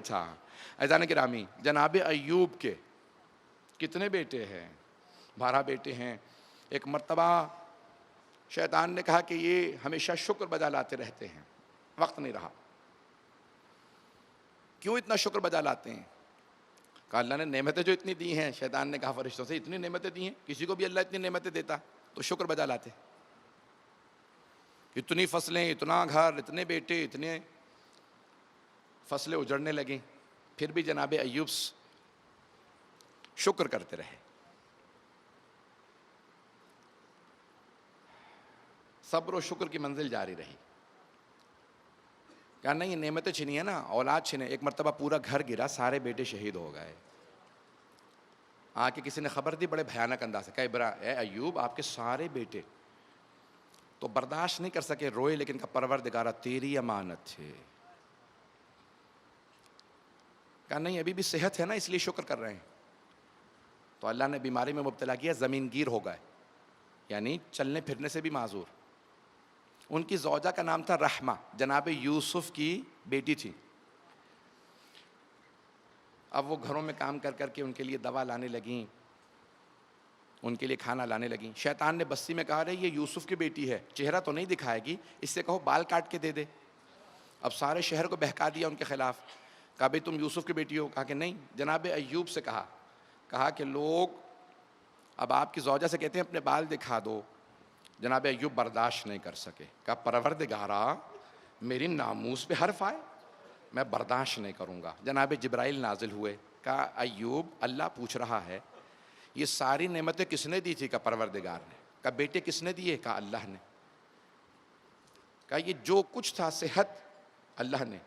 تھا۔ عزیزان گرامی، جناب ایوب کے کتنے بیٹے ہیں؟ 12 بیٹے ہیں۔ ایک مرتبہ شیطان نے کہا کہ یہ ہمیشہ شکر بجا لاتے رہتے ہیں، وقت نہیں رہا۔ کیوں اتنا شکر بجا لاتے ہیں؟ کہا اللہ نے نعمتیں جو اتنی دی ہیں، شیطان نے کہا فرشتوں سے اتنی نعمتیں دی ہیں، کسی کو بھی اللہ اتنی نعمتیں دیتا تو شکر بجا لاتے۔ اتنی فصلیں، اتنا گھر، اتنے بیٹے، اتنے فصلیں اجڑنے لگیں، پھر بھی جناب ایوب شکر کرتے رہے۔ صبر و شکر کی منزل جاری رہی۔ کہا نہیں، یہ نعمتیں چھنی ہے نا، اولاد چھنے۔ ایک مرتبہ پورا گھر گرا، سارے بیٹے شہید ہو گئے۔ آ کے کسی نے خبر دی بڑے بھیانک انداز سے، کہا اے ایوب، آپ کے سارے بیٹے تو برداشت نہیں کر سکے، روئے، لیکن کہا پروردگارہ تیری امانت ہے۔ کہا نہیں، ابھی بھی صحت ہے نا، اس لیے شکر کر رہے ہیں۔ تو اللہ نے بیماری میں مبتلا کیا، زمین گیر ہو گئے، یعنی چلنے پھرنے سے بھی معذور۔ ان کی زوجہ کا نام تھا رحمہ، جناب یوسف کی بیٹی تھی۔ اب وہ گھروں میں کام کر کر کے ان کے لیے دوا لانے لگیں، ان کے لیے کھانا لانے لگیں۔ شیطان نے بستی میں کہا رہے یہ یوسف کی بیٹی ہے، چہرہ تو نہیں دکھائے گی، اس سے کہو بال کاٹ کے دے دے۔ اب سارے شہر کو بہکا دیا ان کے خلاف۔ کہا بھئی تم یوسف کی بیٹی ہو؟ کہا کہ نہیں۔ جناب ایوب سے کہا کہ لوگ اب آپ کی زوجہ سے کہتے ہیں اپنے بال دکھا دو۔ جناب ایوب برداشت نہیں کر سکے، کہا پروردگارہ میری ناموس پہ حرف آئے، میں برداشت نہیں کروں گا۔ جناب جبرائیل نازل ہوئے، کہا ایوب اللہ پوچھ رہا ہے یہ ساری نعمتیں کس نے دی تھی؟ کہا پروردگار نے۔ کہا بیٹے کس نے دیے؟ کہا اللہ نے۔ کہا یہ جو کچھ تھا، صحت اللہ نے،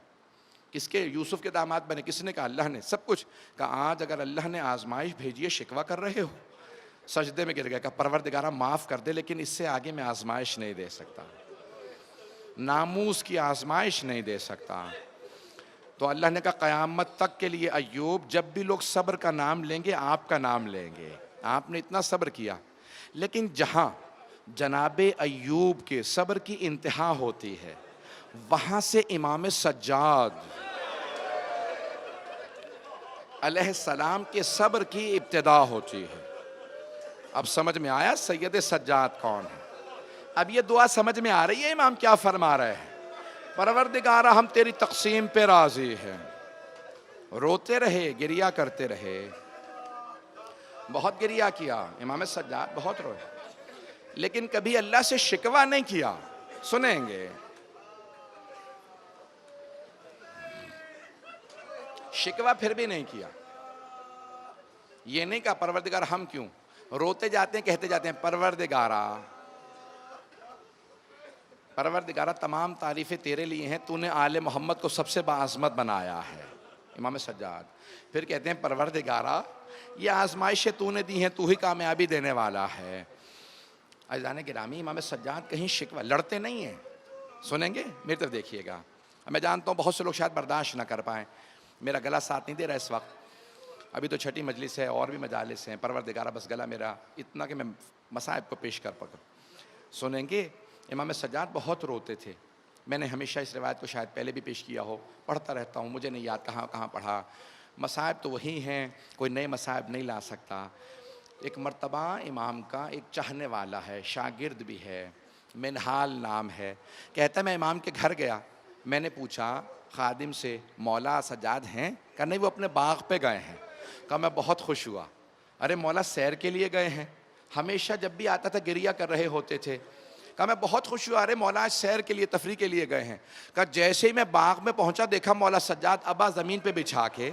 کس کے یوسف کے داماد بنے کس نے؟ کہا اللہ نے، سب کچھ۔ کہا آج اگر اللہ نے آزمائش بھیجی ہے شکوہ کر رہے ہو؟ سجدے میں گر گئے، کہا پروردگارہ معاف کر دے، لیکن اس سے آگے میں آزمائش نہیں دے سکتا، ناموس کی آزمائش نہیں دے سکتا۔ تو اللہ نے کہا قیامت تک کے لیے ایوب جب بھی لوگ صبر کا نام لیں گے آپ کا نام لیں گے۔ آپ نے اتنا صبر کیا، لیکن جہاں جناب ایوب کے صبر کی انتہا ہوتی ہے وہاں سے امام سجاد علیہ السلام کے صبر کی ابتدا ہوتی ہے۔ اب سمجھ میں آیا سید سجاد کون ہے؟ اب یہ دعا سمجھ میں آ رہی ہے امام کیا فرما رہے ہیں؟ پروردگارہ ہم تیری تقسیم پہ راضی ہیں۔ روتے رہے، گریہ کرتے رہے، بہت گریہ کیا امام سجاد، بہت روئے، لیکن کبھی اللہ سے شکوہ نہیں کیا۔ سنیں گے شکوہ پھر بھی نہیں کیا۔ یہ نہیں کہا پروردگار ہم کیوں، روتے جاتے ہیں، کہتے جاتے ہیں پروردگارہ تمام تعریفیں تیرے لیے ہیں، تو نے آل محمد کو سب سے باعظمت بنایا ہے۔ امام سجاد پھر کہتے ہیں پروردگارہ یہ آزمائشیں تو نے دی ہیں، تو ہی کامیابی دینے والا ہے۔ عزیزان گرامی، امام سجاد کہیں شکوہ، لڑتے نہیں ہیں۔ سنیں گے، میری طرف دیکھیے گا۔ میں جانتا ہوں بہت سے لوگ شاید برداشت نہ کر پائیں، میرا گلا ساتھ نہیں دے رہا اس وقت، ابھی تو چھٹی مجلس ہے اور بھی مجالس ہیں۔ پروردگارہ بس گلا میرا اتنا کہ میں مصائب کو پیش کر پکڑوں۔ سنیں گے، امام سجاد بہت روتے تھے۔ میں نے ہمیشہ اس روایت کو شاید پہلے بھی پیش کیا ہو، پڑھتا رہتا ہوں، مجھے نہیں یاد کہاں کہاں پڑھا۔ مصائب تو وہی ہیں، کوئی نئے مصائب نہیں لا سکتا۔ ایک مرتبہ امام کا ایک چاہنے والا ہے، شاگرد بھی ہے، منہال نام ہے، کہتا میں امام کے گھر گیا، میں نے پوچھا خادم سے مولا سجاد ہیں؟ کہا نہیں وہ اپنے باغ پہ گئے ہیں۔ کہا میں بہت خوش ہوا، ارے مولا سیر کے لیے گئے ہیں؟ ہمیشہ جب بھی آتا تھا گریہ کر رہے ہوتے تھے۔ کہا میں بہت خوش ہوا، ارے مولا سیر کے لیے تفریح کے لیے گئے ہیں۔ کہا جیسے ہی میں باغ میں پہنچا دیکھا مولا سجاد ابا زمین پہ بچھا کے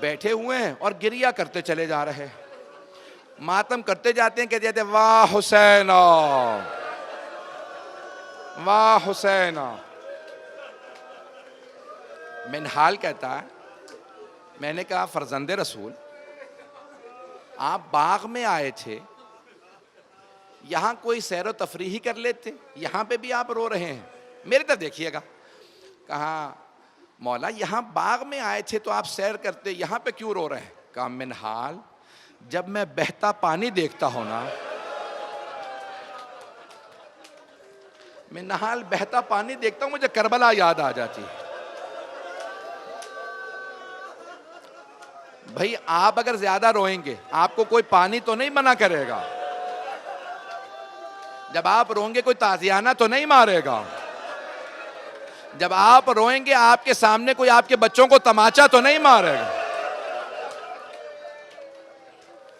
بیٹھے ہوئے ہیں اور گریہ کرتے چلے جا رہے، ماتم کرتے جاتے ہیں، کہتے جاتے ہیں واہ حسین واہ حسین۔ منہال کہتا ہے میں نے کہا فرزند رسول آپ باغ میں آئے تھے، یہاں کوئی سیر و تفریح کر لیتے، یہاں پہ بھی آپ رو رہے ہیں، میرے طرف دیکھیے گا۔ کہا مولا یہاں باغ میں آئے تھے تو آپ سیر کرتے، یہاں پہ کیوں رو رہے ہیں؟ کہا منہال جب میں بہتا پانی دیکھتا ہوں نا، منہال بہتا پانی دیکھتا ہوں مجھے کربلا یاد آ جاتی ہے۔ بھائی آپ اگر زیادہ روئیں گے آپ کو کوئی پانی تو نہیں منع کرے گا، جب آپ روئیں گے کوئی تازیانہ تو نہیں مارے گا، جب آپ روئیں گے آپ کے سامنے کوئی آپ کے بچوں کو تماچا تو نہیں مارے گا۔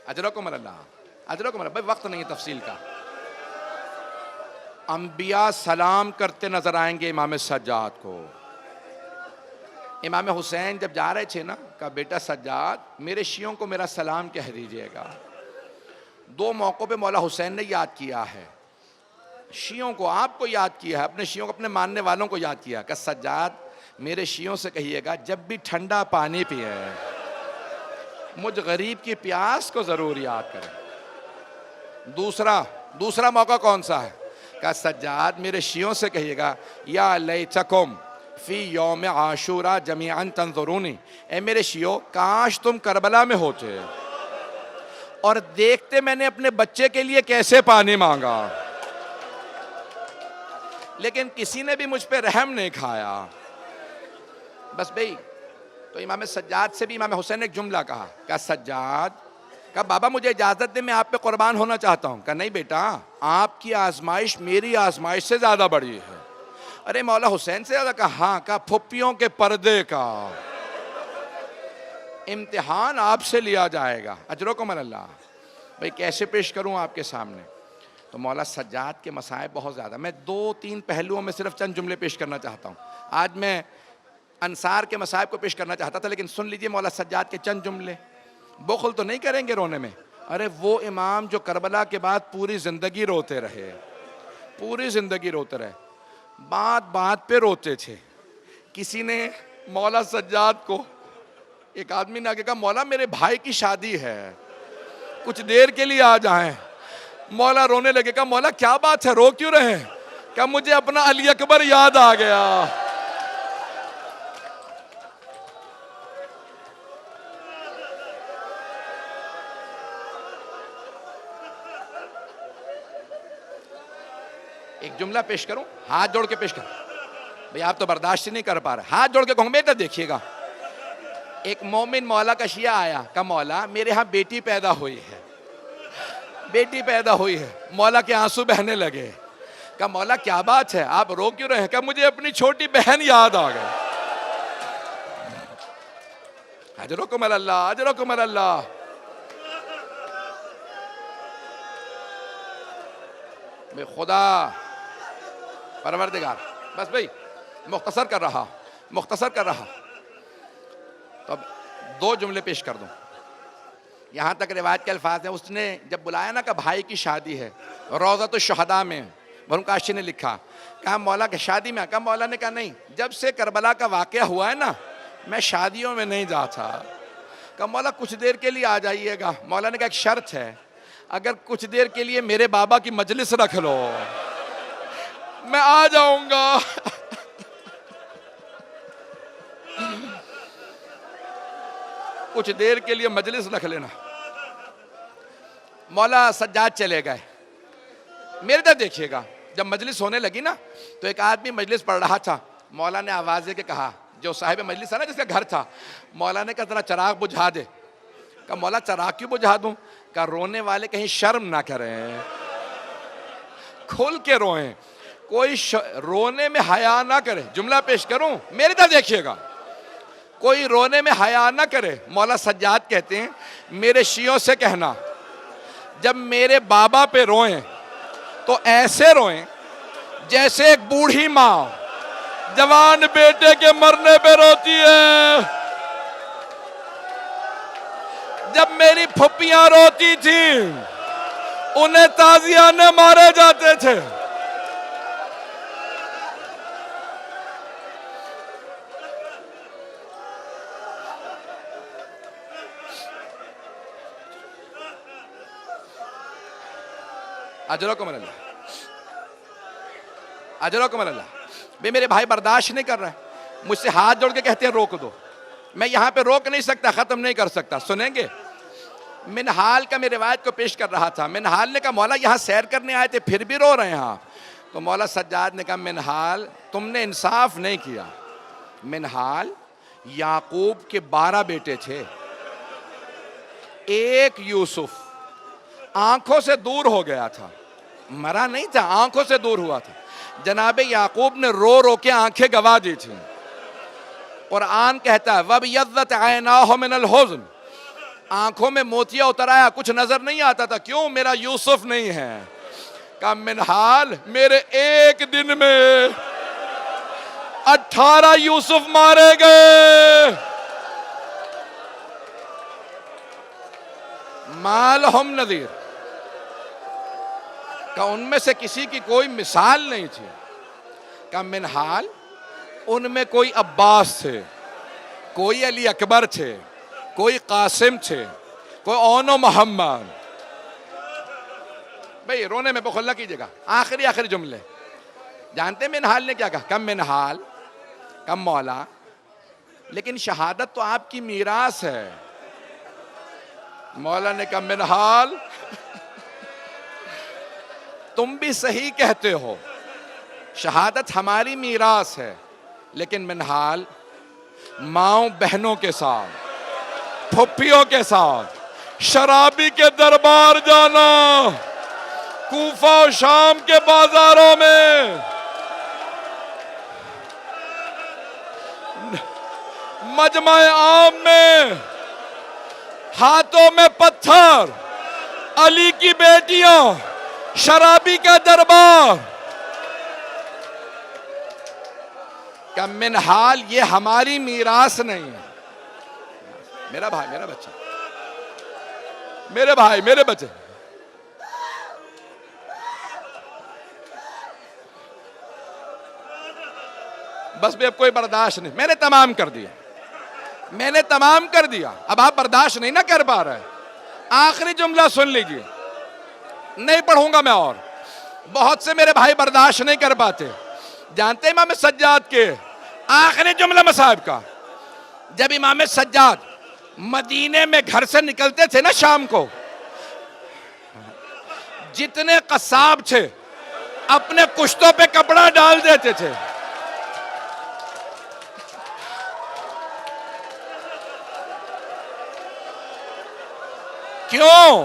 اجرکم اللہ، اجرکم اللہ۔ بھائی وقت نہیں ہے تفصیل کا۔ انبیاء سلام کرتے نظر آئیں گے امام سجاد کو۔ امام حسین جب جا رہے تھے نا، کہا بیٹا سجاد میرے شیعوں کو میرا سلام کہہ دیجئے گا۔ دو موقعوں پہ مولا حسین نے یاد کیا ہے، شیعوں کو، آپ کو یاد کیا ہے، اپنے شیعوں کو، اپنے ماننے والوں کو یاد کیا کہ سجاد میرے شیعوں سے کہیے گا جب بھی ٹھنڈا پانی پیے مجھ غریب کی پیاس کو ضرور یاد کریں۔ دوسرا موقع کون سا ہے؟ کہ سجاد میرے شیعوں سے کہیے گا یا لیتکم فی یوم عاشورہ جمیعاً تنظرونی، اے میرے شیعوں کاش تم کربلا میں ہوتے اور دیکھتے میں نے اپنے بچے کے لیے کیسے پانی مانگا، لیکن کسی نے بھی مجھ پہ رحم نہیں کھایا۔ بس بھئی تو امام سجاد سے بھی امام حسین نے ایک جملہ کہا کہ سجاد، کہا بابا مجھے اجازت دے میں آپ پہ قربان ہونا چاہتا ہوں۔ کہا نہیں بیٹا، آپ کی آزمائش میری آزمائش سے زیادہ بڑی ہے۔ ارے مولا حسین سے زیادہ؟ کہا ہاں۔ کہا پھپھیوں کے پردے کا امتحان آپ سے لیا جائے گا۔ اجرکم اللہ۔ بھئی کیسے پیش کروں آپ کے سامنے؟ تو مولا سجاد کے مسائب بہت زیادہ، میں 2-3 پہلوؤں میں صرف چند جملے پیش کرنا چاہتا ہوں۔ آج میں انصار کے مسائب کو پیش کرنا چاہتا تھا، لیکن سن لیجئے مولا سجاد کے چند جملے۔ بخل تو نہیں کریں گے رونے میں؟ ارے وہ امام جو کربلا کے بعد پوری زندگی روتے رہے، پوری زندگی روتے رہے، بات بات پہ روتے تھے۔ کسی نے مولا سجاد کو، ایک آدمی نے آگے کہا مولا میرے بھائی کی شادی ہے، کچھ دیر کے لیے آ جائیں۔ مولا رونے لگے، کہا مولا کیا بات ہے، رو کیوں رہے ہیں؟ کہا مجھے اپنا علی اکبر یاد آ گیا۔ ایک جملہ پیش کروں، ہاتھ جوڑ کے پیش کروں، بھئی آپ تو برداشت نہیں کر پا رہے، ہاتھ جوڑ کے کہوں بیٹا دیکھیے گا۔ ایک مومن مولا کا شیعہ آیا، کہا مولا میرے ہاں بیٹی پیدا ہوئی ہے، بیٹی پیدا ہوئی ہے۔ مولا کے آنسو بہنے لگے۔ کہا مولا کیا بات ہے، آپ رو کیوں رہے ہیں؟ کہا مجھے اپنی چھوٹی بہن یاد آ گئی۔ اجرکم اللہ، اجرکم اللہ۔ بے خدا پروردگار، بس بھئی مختصر کر رہا، تو اب 2 جملے پیش کر دوں۔ یہاں تک روایت کے الفاظ ہیں، اس نے جب بلایا نا کہ بھائی کی شادی ہے، روضۃ الشہداء میں مرحوم کاشی نے لکھا، کہا مولا کی شادی میں؟ کہا مولا نے کہا نہیں، جب سے کربلا کا واقعہ ہوا ہے نا میں شادیوں میں نہیں جاتا۔ کہا مولا کچھ دیر کے لیے آ جائیے گا۔ مولا نے کہا ایک شرط ہے، اگر کچھ دیر کے لیے میرے بابا کی مجلس رکھ لو میں آ جاؤں گا۔ کچھ دیر کے لیے مجلس رکھ لینا۔ مولا سجاد چلے گئے۔ میرے طرف دیکھیے گا، جب مجلس ہونے لگی نا تو ایک آدمی مجلس پڑھ رہا تھا، مولا نے آواز دے کے کہا، جو صاحب مجلس ہے نا جس کا گھر تھا، مولا نے کہا ذرا چراغ بجھا دے۔ کہا مولا چراغ کیوں بجھا دوں؟ کہا رونے والے کہیں شرم نہ کریں، کھل کے روئیں، کوئی رونے میں حیا نہ کرے۔ جملہ پیش کروں، میری طرف دیکھیے گا، کوئی رونے میں حیا نہ کرے۔ مولا سجاد کہتے ہیں میرے شیعوں سے کہنا جب میرے بابا پہ روئیں تو ایسے روئیں جیسے ایک بوڑھی ماں جوان بیٹے کے مرنے پہ روتی ہے۔ جب میری پھپھیاں روتی تھیں انہیں تازیانے مارے جاتے تھے۔ اجرکم اللہ، اجرکم اللہ۔ بے میرے بھائی برداشت نہیں کر رہے، مجھ سے ہاتھ جوڑ کے کہتے ہیں روک دو، میں یہاں پہ روک نہیں سکتا، ختم نہیں کر سکتا۔ سنیں گے؟ منہال کا میں روایت کو پیش کر رہا تھا، منہال نے کہا مولا یہاں سیر کرنے آئے تھے پھر بھی رو رہے ہیں آپ۔ تو مولا سجاد نے کہا منہال تم نے انصاف نہیں کیا۔ منہال یعقوب کے 12 بیٹے تھے، ایک یوسف آنکھوں سے دور ہو گیا تھا, مرا نہیں تھا, آنکھوں سے دور ہوا تھا. جناب یعقوب نے رو رو کے آنکھیں گوا دی تھی. قرآن کہتا ہے وَبْيَضَّتْ عَيْنَاهُ مِنَ الْحُزْنِ, آنکھوں میں موتیا اتر آیا, کچھ نظر نہیں آتا تھا. کیوں؟ میرا یوسف نہیں ہے. کہ منحال میرے ایک دن میں 18 یوسف مارے گئے. ما لہم نذیر, کہ ان میں سے کسی کی کوئی مثال نہیں تھی. کہ منحال ان میں کوئی عباس تھے, کوئی علی اکبر تھے, کوئی قاسم تھے, کوئی اون و محمد. بھئی رونے میں بخل نہ کیجئے گا. آخری جملے جانتے ہیں منحال نے کیا کہا؟ کم منحال, کم مولا, لیکن شہادت تو آپ کی میراث ہے. مولا نے کہا منحال تم بھی صحیح کہتے ہو, شہادت ہماری میراث ہے, لیکن منحال ماؤں بہنوں کے ساتھ, پھپھیوں کے ساتھ شرابی کے دربار جانا, کوفہ و شام کے بازاروں میں مجمع عام میں ہاتھوں میں پتھر, علی کی بیٹیاں, شرابی کا دربار. کہ منحال یہ ہماری میراث نہیں ہے. میرا بھائی, میرا بچہ, میرے بھائی, میرے بچے, بس بھی اب کوئی برداشت نہیں. میں نے تمام کر دیا, میں نے تمام کر دیا. اب آپ برداشت نہیں نہ کر پا رہے. آخری جملہ سن لیجئے, نہیں پڑھوں گا میں اور. بہت سے میرے بھائی برداشت نہیں کر پاتے. جانتے امام سجاد کے آخری جملہ مصائب کا؟ جب امام سجاد مدینے میں گھر سے نکلتے تھے نا شام کو, جتنے قصاب تھے اپنے کشتوں پہ کپڑا ڈال دیتے تھے. کیوں؟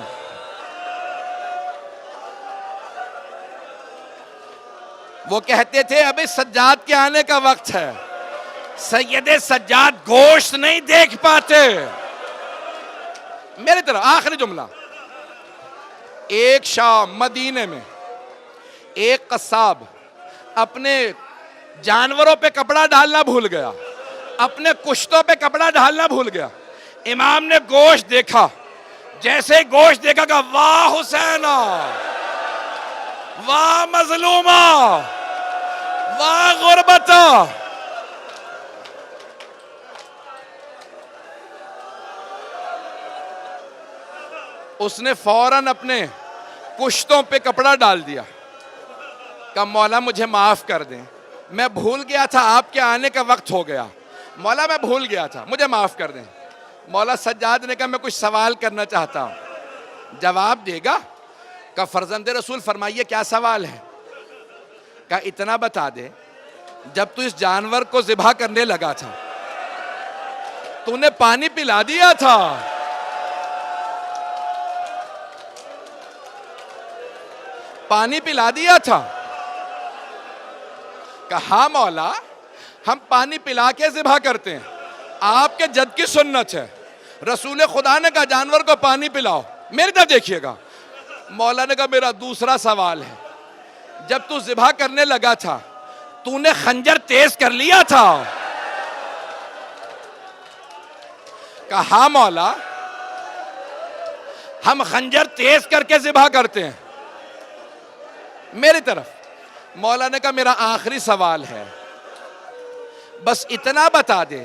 وہ کہتے تھے ابھی سجاد کے آنے کا وقت ہے. سید سجاد گوشت نہیں دیکھ پاتے. میری طرح آخری جملہ, ایک شام مدینے میں ایک قصاب اپنے جانوروں پہ کپڑا ڈالنا بھول گیا, اپنے کشتوں پہ کپڑا ڈالنا بھول گیا. امام نے گوشت دیکھا, جیسے گوشت دیکھا کہ واہ حسینہ, واہ مظلومہ, واہ غربتہ. اس نے فوراً اپنے کشتوں پہ کپڑا ڈال دیا. کہ مولا مجھے معاف کر دیں, میں بھول گیا تھا, آپ کے آنے کا وقت ہو گیا. مولا میں بھول گیا تھا, مجھے معاف کر دیں. مولا سجاد نے کہا میں کچھ سوال کرنا چاہتا ہوں. جواب دے گا؟ کہ فرزند رسول فرمائیے کیا سوال ہے؟ کہ اتنا بتا دے, جب تو اس جانور کو ذبح کرنے لگا تھا تو نے پانی پلا دیا تھا؟ پانی پلا دیا تھا؟ کہ ہاں مولا ہم پانی پلا کے ذبح کرتے ہیں, آپ کے جد کی سنت ہے. رسول خدا نے کہا جانور کو پانی پلاؤ. میری طرف دیکھیے گا. مولا نے کہا میرا دوسرا سوال ہے, جب تو ذبح کرنے لگا تھا تو نے خنجر تیز کر لیا تھا؟ کہا ہاں مولا ہم خنجر تیز کر کے ذبح کرتے ہیں. میری طرف مولا نے کہا میرا آخری سوال ہے, بس اتنا بتا دے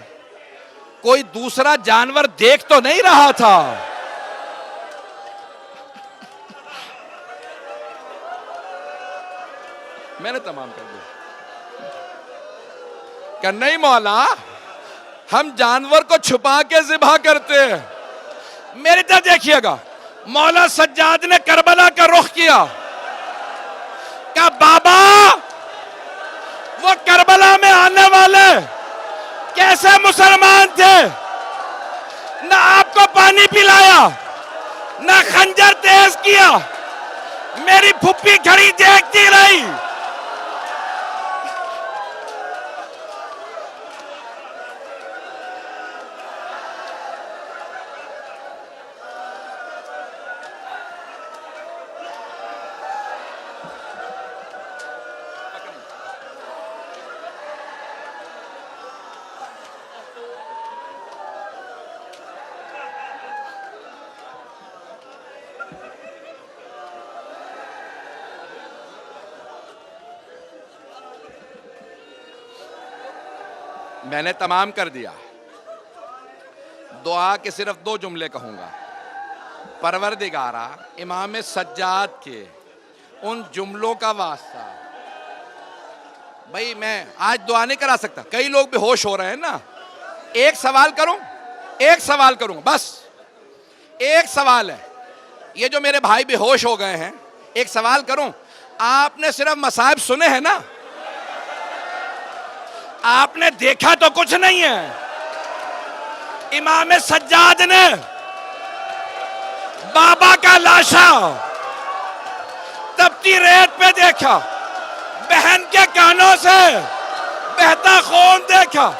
کوئی دوسرا جانور دیکھ تو نہیں رہا تھا؟ میں نے تمام کر دیا. کہ نہیں مولا ہم جانور کو چھپا کے ذبح کرتے ہیں. میری طرف دیکھیے گا. مولا سجاد نے کربلا کا رخ کیا. کہ بابا وہ کربلا میں آنے والے کیسے مسلمان تھے؟ نہ آپ کو پانی پلایا, نہ خنجر تیز کیا. میری پھپھی کھڑی دیکھتی رہی. میں نے تمام کر دیا. دعا کے صرف 2 جملے کہوں گا. پروردگارا امام سجاد کے ان جملوں کا واسطہ. بھائی میں آج دعا نہیں کرا سکتا, کئی لوگ بے ہوش ہو رہے ہیں نا. ایک سوال کروں بس. ایک سوال ہے, یہ جو میرے بھائی بے ہوش ہو گئے ہیں, ایک سوال کروں. آپ نے صرف مصائب سنے ہیں نا, آپ نے دیکھا تو کچھ نہیں ہے. امام سجاد نے بابا کا لاشا تپتی ریت پہ دیکھا, بہن کے کانوں سے بہتا خون دیکھا,